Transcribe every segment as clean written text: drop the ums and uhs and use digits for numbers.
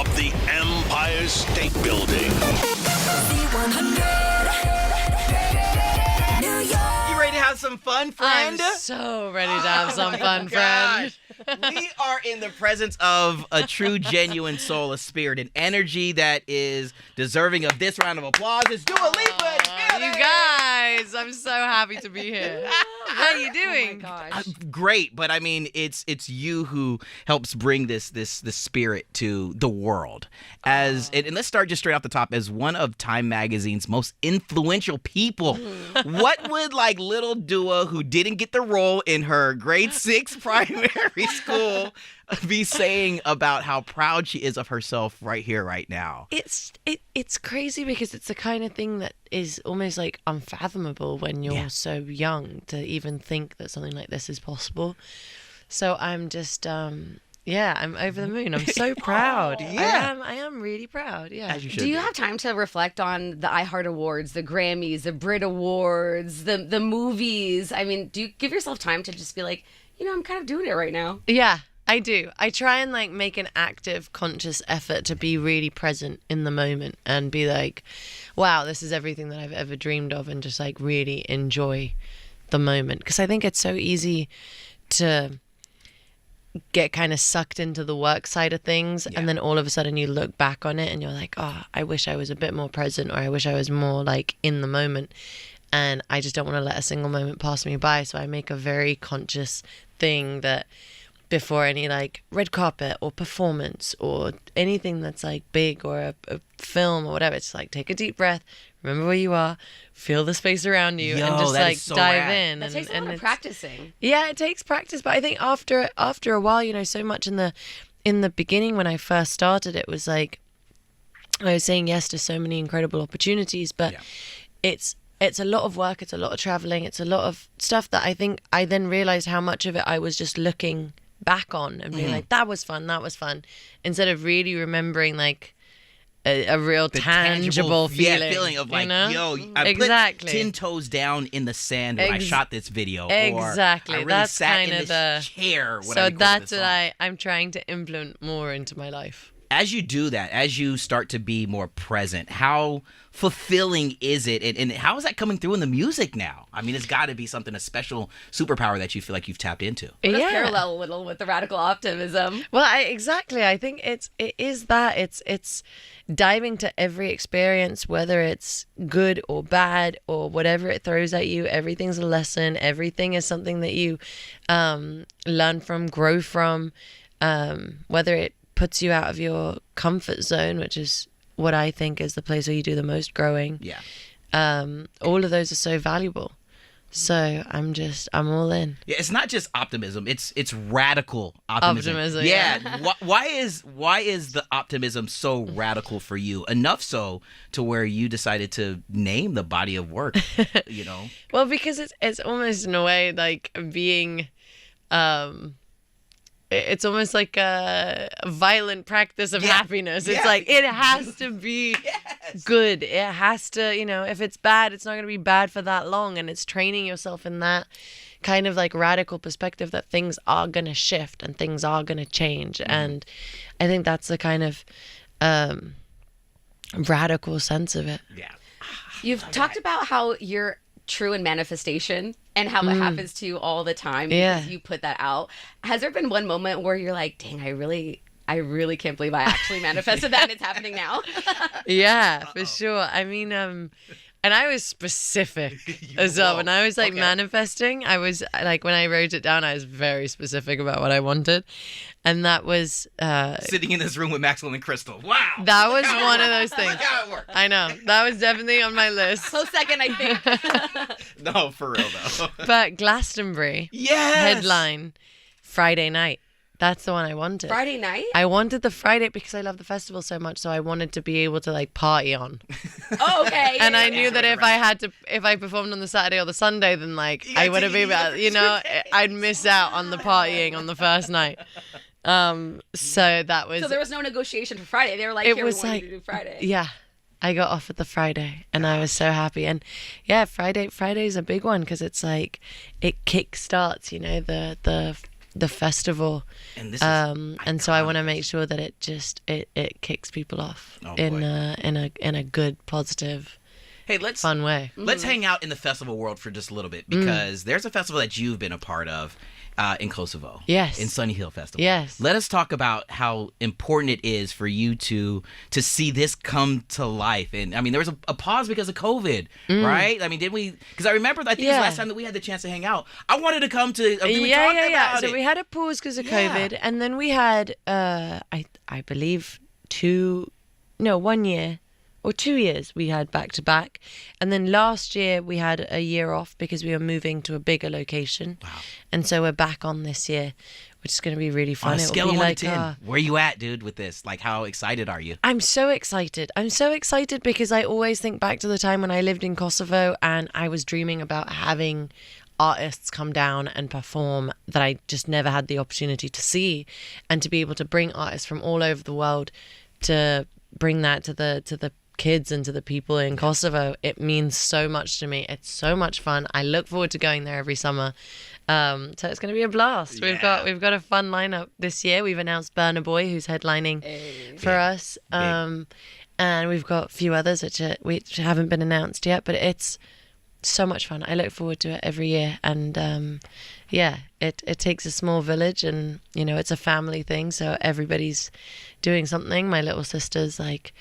of the Empire State Building. You ready to have some fun, friend? I'm so ready to have some fun, friend. Gosh. We are in the presence of a true, genuine soul, a spirit, an energy that is deserving of this round of applause. It's Dua Lipa. You guys, I'm so happy to be here. How are you doing? Oh my gosh. Great, but I mean, it's you who helps bring this spirit to the world. And let's start just straight off the top. As one of Time Magazine's most influential people, what would like little Dua, who didn't get the role in her grade 6 primary school, be saying about how proud she is of herself right here, right now? It's crazy because it's the kind of thing that is almost like unfathomable when you're so young to even think that something like this is possible. So I'm just I'm over the moon. I'm so proud. I am really proud. Yeah. As you should Do you be. have time to reflect on the iHeart Awards, the Grammys, the Brit Awards, the movies? I mean, do you give yourself time to just be like, I'm kind of doing it right now? Yeah, I do. I try and like make an active, conscious effort to be really present in the moment and be like, wow, this is everything that I've ever dreamed of, and just like really enjoy the moment. Because I think it's so easy to get kind of sucked into the work side of things, and then all of a sudden you look back on it and you're like, oh, I wish I was a bit more present, or I wish I was more like in the moment. And I just don't want to let a single moment pass me by. So I make a very conscious thing that before any like red carpet or performance or anything that's like big, or a film or whatever, it's like take a deep breath, remember where you are, feel the space around you, and just that like is so dive rad. in. That takes a lot of practicing. Yeah, it takes practice, but I think after a while, so much in the beginning when I first started, it was like I was saying yes to so many incredible opportunities, but it's a lot of work, it's a lot of traveling, it's a lot of stuff that I think I then realized how much of it I was just looking back on and being like, that was fun, instead of really remembering like a real tangible feeling of like, I exactly. put 10 toes down in the sand when I shot this video. Exactly. Or I really That's sat kind in of this chair when I so recorded that's this what song. I'm trying to implement more into my life. As you do that, as you start to be more present, how fulfilling is it? And how is that coming through in the music now? I mean, it's got to be something, a special superpower that you feel like you've tapped into. Let's parallel a little with the radical optimism. Well, exactly. I think it is that. It's diving to every experience, whether it's good or bad or whatever it throws at you. Everything's a lesson. Everything is something that you learn from, grow from, whether it puts you out of your comfort zone, which is what I think is the place where you do the most growing. Yeah. All of those are so valuable. So I'm all in. Yeah, it's not just optimism. It's radical optimism. Yeah. Why is the optimism so radical for you? Enough so to where you decided to name the body of work, Well, because it's almost in a way like being it's almost like a violent practice of happiness. It's like it has to be good. It has to, if it's bad, it's not going to be bad for that long. And it's training yourself in that kind of like radical perspective that things are going to shift and things are going to change. And I think that's the kind of radical sense of it. Yeah. You've talked about how you're true in manifestation and how it happens to you all the time because you put that out. Has there been one moment where you're like, dang, I really can't believe I actually manifested that and it's happening now? Yeah, for sure. I mean, and I was specific as well. When I was like manifesting, I was like, when I wrote it down, I was very specific about what I wanted. And that was sitting in this room with Maxwell and Crystal. Wow. That was one of those things. Look how it worked. I know. That was definitely on my list. Close second, I think. No, for real though. But Glastonbury headline Friday night. That's the one I wanted. Friday night? I wanted the Friday because I love the festival so much, so I wanted to be able to like party on. Oh, okay. And I knew that if I performed on the Saturday or the Sunday, then like I would have been, I'd miss out on the partying on the first night. So that was. So there was no negotiation for Friday. They were like, "Here, we want you to do Friday." Yeah, I got offered the Friday, and I was so happy. And yeah, Friday's a big one because it's like it kickstarts, the the festival. And this is and so I want to iconic. make sure that it kicks people off Oh, in boy. a good, positive, Hey, let's fun way. let's hang out in the festival world for just a little bit, because there's a festival that you've been a part of in Kosovo. Yes. In Sunny Hill Festival. Yes. Let us talk about how important it is for you to see this come to life. And I mean, there was a pause because of COVID, right? I mean, did we? Because I remember, I think it was the last time that we had the chance to hang out. I wanted to come to. We talked about So it. we had a pause because of Yeah. COVID, and then we had I believe 1 year or 2 years we had back to back, and then last year we had a year off because we were moving to a bigger location. Wow. And so we're back on this year, which is going to be really fun. On a It'll scale be of 1 like, to 10, where you at, dude, with this? Like, how excited are you? I'm so excited. I'm so excited because I always think back to the time when I lived in Kosovo and I was dreaming about having artists come down and perform that I just never had the opportunity to see, and to be able to bring artists from all over the world to bring that to the kids and to the people in Kosovo. It means so much to me. It's so much fun. I look forward to going there every summer. So it's going to be a blast. Yeah. We've got a fun lineup this year. We've announced Burna Boy, who's headlining for us. And we've got a few others which haven't been announced yet, but it's so much fun. I look forward to it every year. And it takes a small village, and it's a family thing, so everybody's doing something. My little sister's like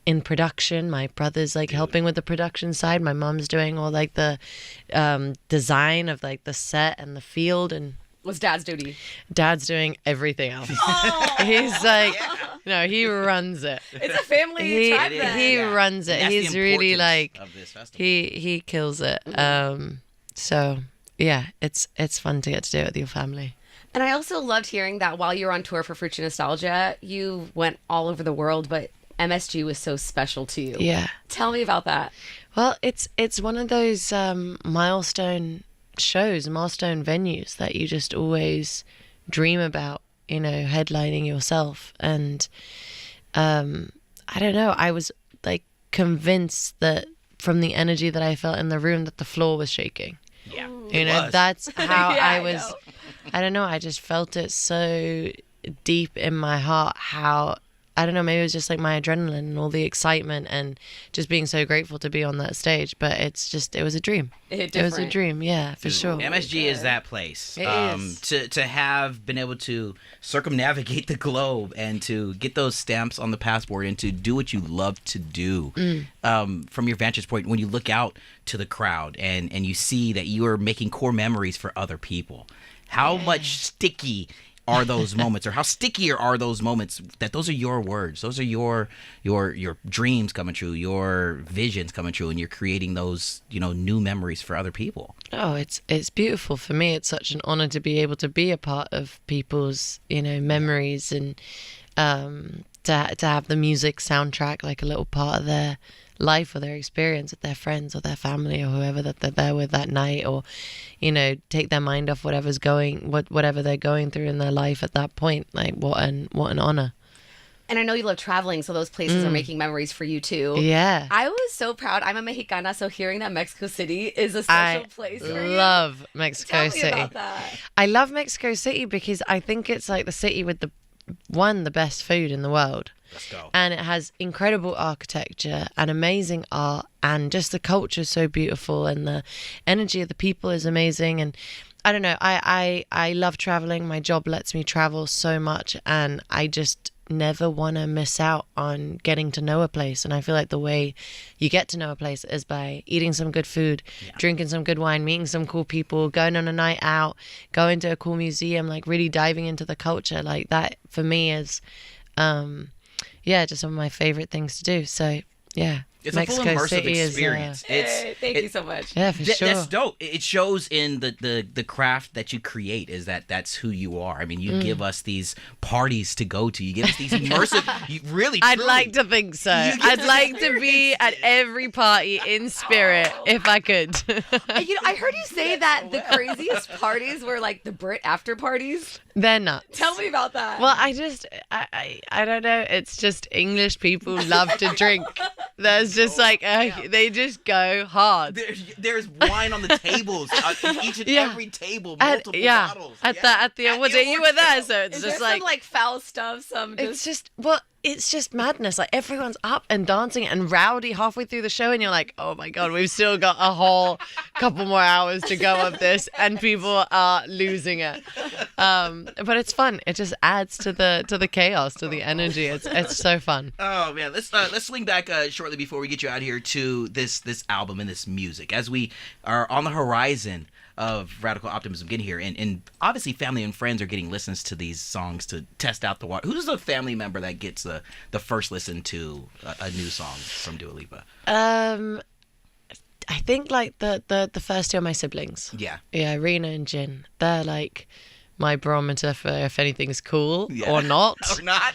in production, my brother's like helping with the production side, my mom's doing all like the design of like the set and the field, and What's Dad's duty? Dad's doing everything else. He's like, he runs it. It's a family He tribe then. he runs it. And that's the He's really importance like of this festival. he kills it. So yeah, it's fun to get to do it with your family. And I also loved hearing that while you were on tour for Fruit Nostalgia, you went all over the world, but MSG was so special to you. Yeah. Tell me about that. Well, it's one of those milestone shows, milestone venues that you just always dream about, headlining yourself. And I don't know, I was like convinced that from the energy that I felt in the room that the floor was shaking. Yeah. That's how Yeah, I I was. know. I don't know, I just felt it so deep in my heart how, I don't know, maybe it was just like my adrenaline and all the excitement and just being so grateful to be on that stage. But it was a dream. It hit It was a different. dream, yeah, for sure. MSG is that place. It is. To have been able to circumnavigate the globe and to get those stamps on the passport and to do what you love to do. From your vantage point, when you look out to the crowd and you see that you are making core memories for other people, how much sticky are those moments, or how stickier are those moments that those are your words, those are your dreams coming true, your visions coming true, and you're creating those new memories for other people. Oh, it's beautiful for me. It's such an honor to be able to be a part of people's memories, and to have the music soundtrack like a little part of their life or their experience with their friends or their family or whoever that they're there with that night, or take their mind off whatever they're going through in their life at that point. Like what an honor. And I know you love traveling, so those places are making memories for you too. Yeah. I was so proud. I'm a Mexicana, so hearing that Mexico City is a special place for you. Love Mexico Tell me City. about that. I love Mexico City because I think it's like the city with the best food in the world. Let's go. And it has incredible architecture and amazing art, and just the culture is so beautiful, and the energy of the people is amazing. And I don't know, I love traveling. My job lets me travel so much, and I just never want to miss out on getting to know a place. And I feel like the way you get to know a place is by eating some good food, drinking some good wine, meeting some cool people, going on a night out, going to a cool museum, like really diving into the culture. Like that for me is just some of my favorite things to do. So yeah, It's Mexico a full immersive City experience. Hey, thank you so much. Yeah, for sure. That's dope. It shows in the craft that you create, is that's who you are. I mean, you give us these parties to go to. You give us these immersive. You really. I'd truly, like to think so. I'd like to be at every party in spirit if I could. I heard you say that the craziest parties were like the Brit after parties. They're nuts. Tell me about that. Well, I don't know. It's just English people love to drink. There's just like they just go hard. There's wine on the tables, each and every table, multiple bottles. At the was it you were there? So it's just some like foul stuff. It's just madness. Like everyone's up and dancing and rowdy halfway through the show, and you're like, oh my god, we've still got a whole couple more hours to go of this, and people are losing it. But it's fun. It just adds to the chaos, to the energy. It's so fun. Oh man, let's swing back shortly before we get you out here to this album and this music as we are on the horizon of Radical Optimism getting here, and obviously family and friends are getting listens to these songs to test out the water. Who's the family member that gets the first listen to a new song from Dua Lipa? I think like the first two are my siblings. Yeah, Rena and Jin. They're like my barometer for if anything's cool or not. Or not.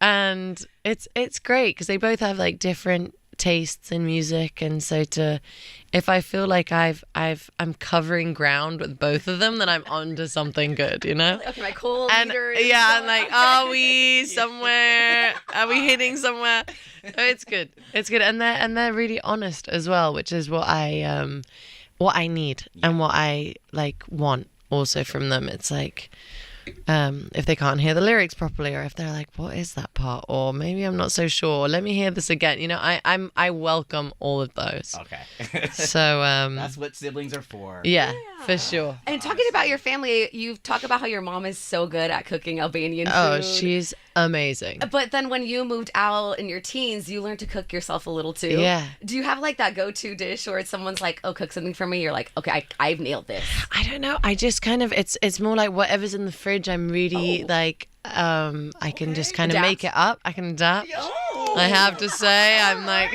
And it's great because they both have like different tastes in music, and so if I feel like I'm covering ground with both of them, then I'm onto something good, you know? Okay, my cool and leader and like, are we somewhere? Are we hitting somewhere? Oh, it's good, and they're really honest as well, which is what I need and what I like want also from them. It's like, if they can't hear the lyrics properly, or if they're like, what is that part, or maybe I'm not so sure, let me hear this again, you know, I welcome all of those. Okay. So that's what siblings are for. Yeah, for sure. And talking about your family, you've talked about how your mom is so good at cooking Albanian food. Oh, she's amazing. But then when you moved out in your teens, you learned to cook yourself a little too. Yeah. Do you have like that go-to dish, or it's someone's like, oh, cook something for me, you're like, okay, I've nailed this? I don't know. I just kind of, it's more like whatever's in the fridge, I'm really like, I can just kind of make it up. I can adapt. I have to say, I'm like,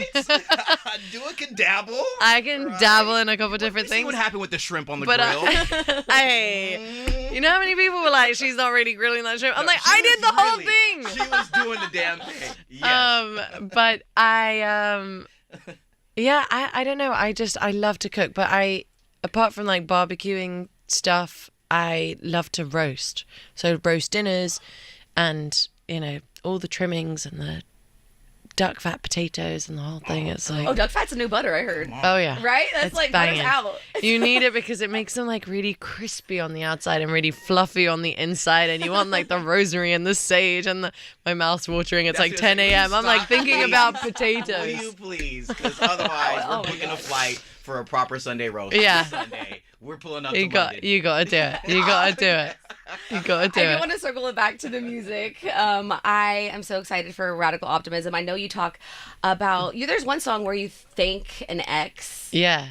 Dua can dabble. I can dabble in a couple different things. See what happened with the shrimp on the But grill. hey, you know how many people were like, she's not really grilling that shrimp? I'm like, I did the whole thing. She was doing the damn thing. Yes. But I don't know. I love to cook, but apart from like barbecuing stuff, I love to roast. So roast dinners, and you know, all the trimmings and the duck fat potatoes and the whole thing. It's like, oh, duck fat's a new butter, I heard. Oh yeah, Right? That's it's like banging. butter's out. You need it because it makes them like really crispy on the outside and really fluffy on the inside, and you want like the rosemary and the sage, and my mouth's watering. It's like 10 a.m. I'm like thinking about potatoes. Will you please? Because otherwise we're booking a flight for a proper Sunday roast. Yeah. Sunday. We're pulling up You to London. gotta do it. You gotta do it. You gotta do I do it. want to circle it back to the music. I am so excited for Radical Optimism. I know you talk about there's one song where you thank an ex. Yeah.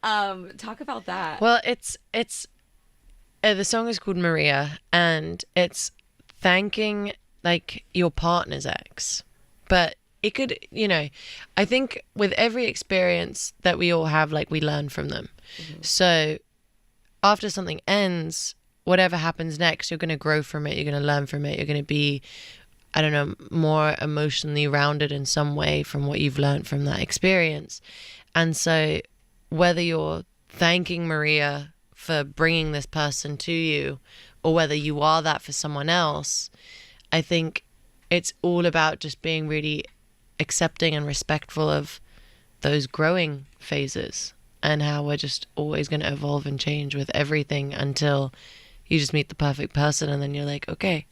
Talk about that. Well, it's the song is called Maria, and it's thanking like your partner's ex, but it could, you know, I think with every experience that we all have, like we learn from them. Mm-hmm. So after something ends, whatever happens next, you're going to grow from it. You're going to learn from it. You're going to be, I don't know, more emotionally rounded in some way from what you've learned from that experience. And so whether you're thanking Maria for bringing this person to you, or whether you are that for someone else, I think it's all about just being really accepting and respectful of those growing phases, and how we're just always going to evolve and change with everything until you just meet the perfect person, and then you're like, okay,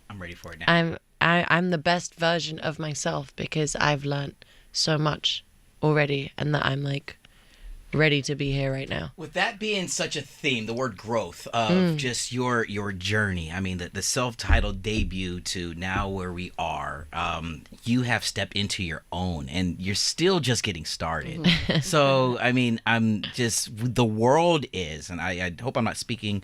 I'm ready for it now. I'm the best version of myself because I've learned so much already, and that I'm like ready to be here right now. With that being such a theme, the word growth of just your journey, I mean, the self-titled debut to now where we are, you have stepped into your own, and you're still just getting started. So, I mean, the world is, and I hope I'm not speaking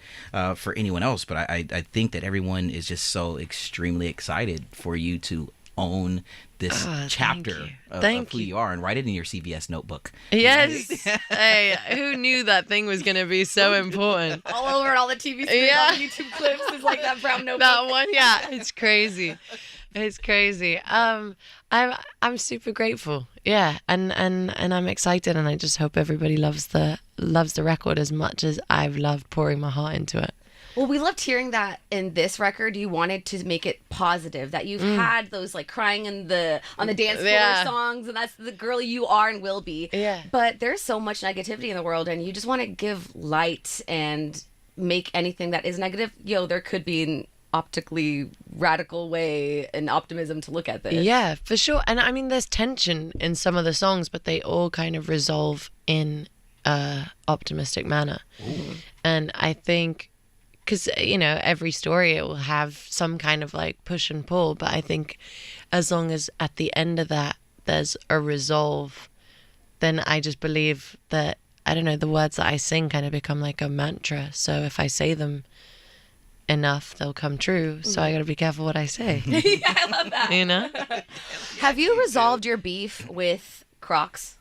for anyone else, but I think that everyone is just so extremely excited for you to own this chapter of who you are, and write it in your CVS notebook. Yes. Hey, who knew that thing was going to be so important? All over all the TV screens, all the YouTube clips is like that brown notebook. That one, yeah, it's crazy. It's crazy. I'm super grateful. Yeah, and I'm excited, and I just hope everybody loves the record as much as I've loved pouring my heart into it. Well, we loved hearing that in this record. You wanted to make it positive, that you've had those like crying on the dance floor songs, and that's the girl you are and will be. Yeah. But there's so much negativity in the world, and you just want to give light and make anything that is negative. There could be an optically radical way and optimism to look at this. Yeah, for sure. And I mean, there's tension in some of the songs, but they all kind of resolve in a optimistic manner. Ooh. And I think, because, every story, it will have some kind of like push and pull. But I think as long as at the end of that, there's a resolve, then I just believe that, I don't know, the words that I sing kind of become like a mantra. So if I say them enough, they'll come true. So I got to be careful what I say. Yeah, I love that. Have you resolved your beef with Crocs?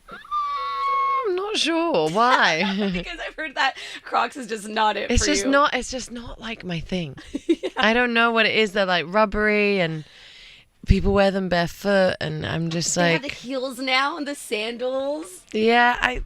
I'm not sure. Why? Because I've heard that Crocs is just not it it's for just you. It's just not like my thing. I don't know what it is. They're like rubbery and people wear them barefoot, and I'm just they like... have the heels now and the sandals. Yeah, I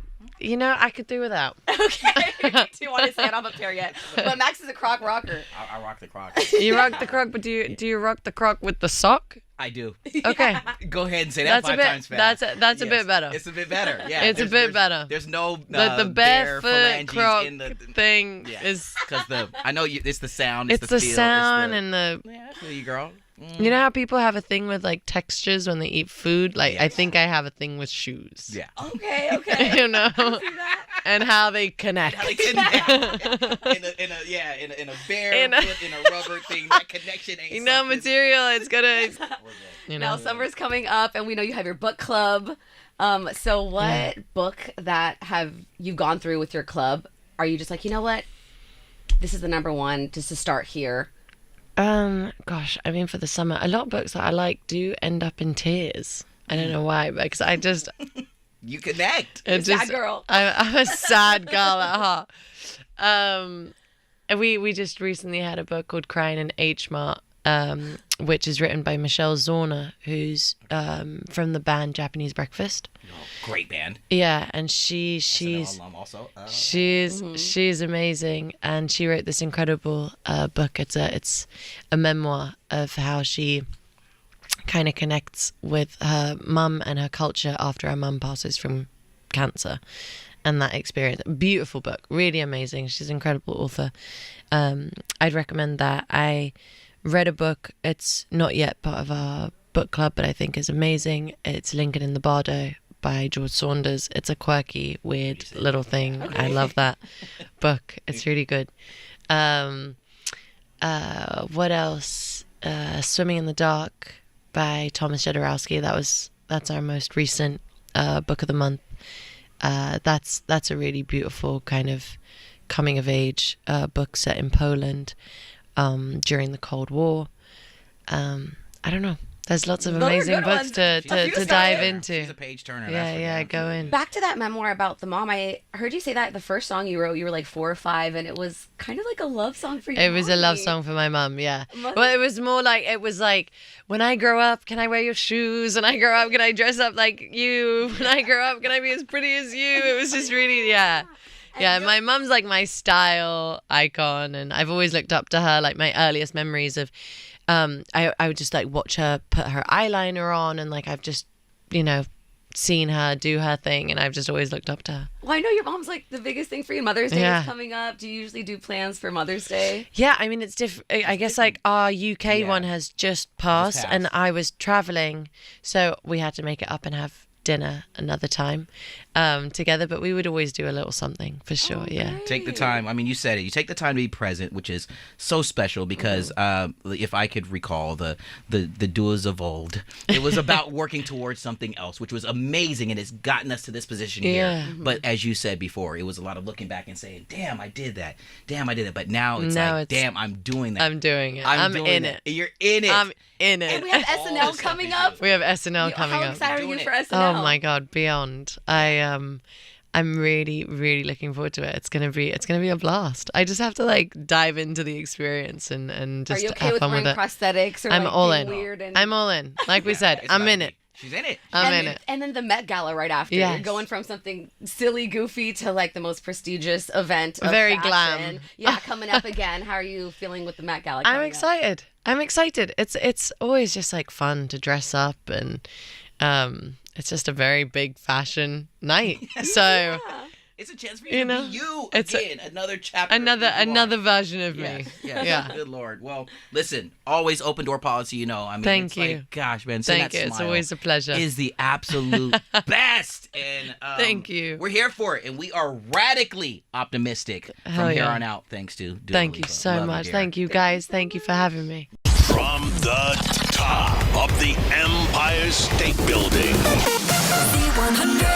could do without. Okay. Me too, honestly. I don't have a pair yet. But Max is a Croc rocker. I rock the Croc. You rock the Croc, but do you rock the Croc with the sock? I do. Okay. Go ahead and say that five times fast. That's a bit better. It's a bit better. Yeah. It's a bit better. There's no the barefoot Croc in the thing is... Because I know it's the sound. It's the feel, sound and the... Yeah, I feel you, girl. You know how people have a thing with like textures when they eat food? Like I think I have a thing with shoes. Yeah. Okay. You know, and how they connect. in a barefoot, in a rubber thing. That connection ain't material. It's gonna. Now summer's coming up, and we know you have your book club. So what book that have you gone through with your club? Are you just like, you know what? This is the number one, just to start here. Gosh, I mean, for the summer, a lot of books that I like do end up in tears. I don't know why, because I just... You connect. Sad girl. I'm a sad girl at heart. And we just recently had a book called Crying in H Mart, which is written by Michelle Zorner, who's from the band Japanese Breakfast. Oh, great band. Yeah, and she's also. She's amazing, and she wrote this incredible book. It's a memoir of how she kind of connects with her mum and her culture after her mum passes from cancer, and that experience. Beautiful book, really amazing. She's an incredible author. I'd recommend that. I read a book. It's not yet part of our book club, but I think is amazing. It's Lincoln in the Bardo by George Saunders. It's a quirky, weird little thing. Okay. I love that book. It's really good. What else? Swimming in the Dark by Thomas Jodorowsky. That's our most recent book of the month. That's a really beautiful kind of coming of age book set in Poland during the Cold War. I don't know. There's lots of amazing books to dive into. She's a page turner. Yeah, go in. Back to that memoir about the mom. I heard you say that the first song you wrote, you were like 4 or 5, and it was kind of like a love song for you. It was a love song for my mum, yeah. Well, it was more like, when I grow up, can I wear your shoes? When I grow up, can I dress up like you? When I grow up, can I be as pretty as you? It was just really, yeah. Yeah, my mum's like my style icon, and I've always looked up to her. Like my earliest memories of, I would just like watch her put her eyeliner on, and like I've just, seen her do her thing, and I've just always looked up to her. Well, I know your mom's like the biggest thing for you. Mother's Day is coming up. Do you usually do plans for Mother's Day? Yeah, I mean, it's different. I guess like our UK one has just passed, and I was traveling, so we had to make it up and have dinner another time together, but we would always do a little something for sure. Okay. Yeah, take the time. I mean, you said it, you take the time to be present, which is so special, because if I could recall the duos of old, it was about working towards something else, which was amazing, and it's gotten us to this position here. But as you said before, it was a lot of looking back and saying, damn, I did that, but now it's damn, I'm doing that, I'm doing it, I'm in it. You're in it. I'm in it. And we have SNL coming up. We have SNL coming up. How excited are you for SNL? Oh my God, beyond. I'm really, really looking forward to it. It's gonna be a blast. I just have to like dive into the experience and just are you okay have with fun wearing with it. prosthetics or I'm like all being in. weird and... I'm all in. Like we said, I'm in it. She's in it. I'm in it. And then the Met Gala right after. Yes. You're going from something silly, goofy to like the most prestigious event of Very fashion. glam. Yeah, coming up again. How are you feeling with the Met Gala? I'm excited. I'm excited. It's always just like fun to dress up, and it's just a very big fashion night. So it's a chance for you to be you again. Another chapter. Another version of me. Yes. Yeah. Good Lord. Well, listen, always open door policy, you know. I mean, Thank it's you. Like, gosh, man, Thank you. that It's smile always a pleasure. is the absolute best. And Thank you. We're here for it, and we are radically optimistic Hell from here yeah. on out, thanks to Dua Thank you Lipa. so Love much. dear. Thank you, guys. Thank you for having me. From the top of the Empire State Building. Z100.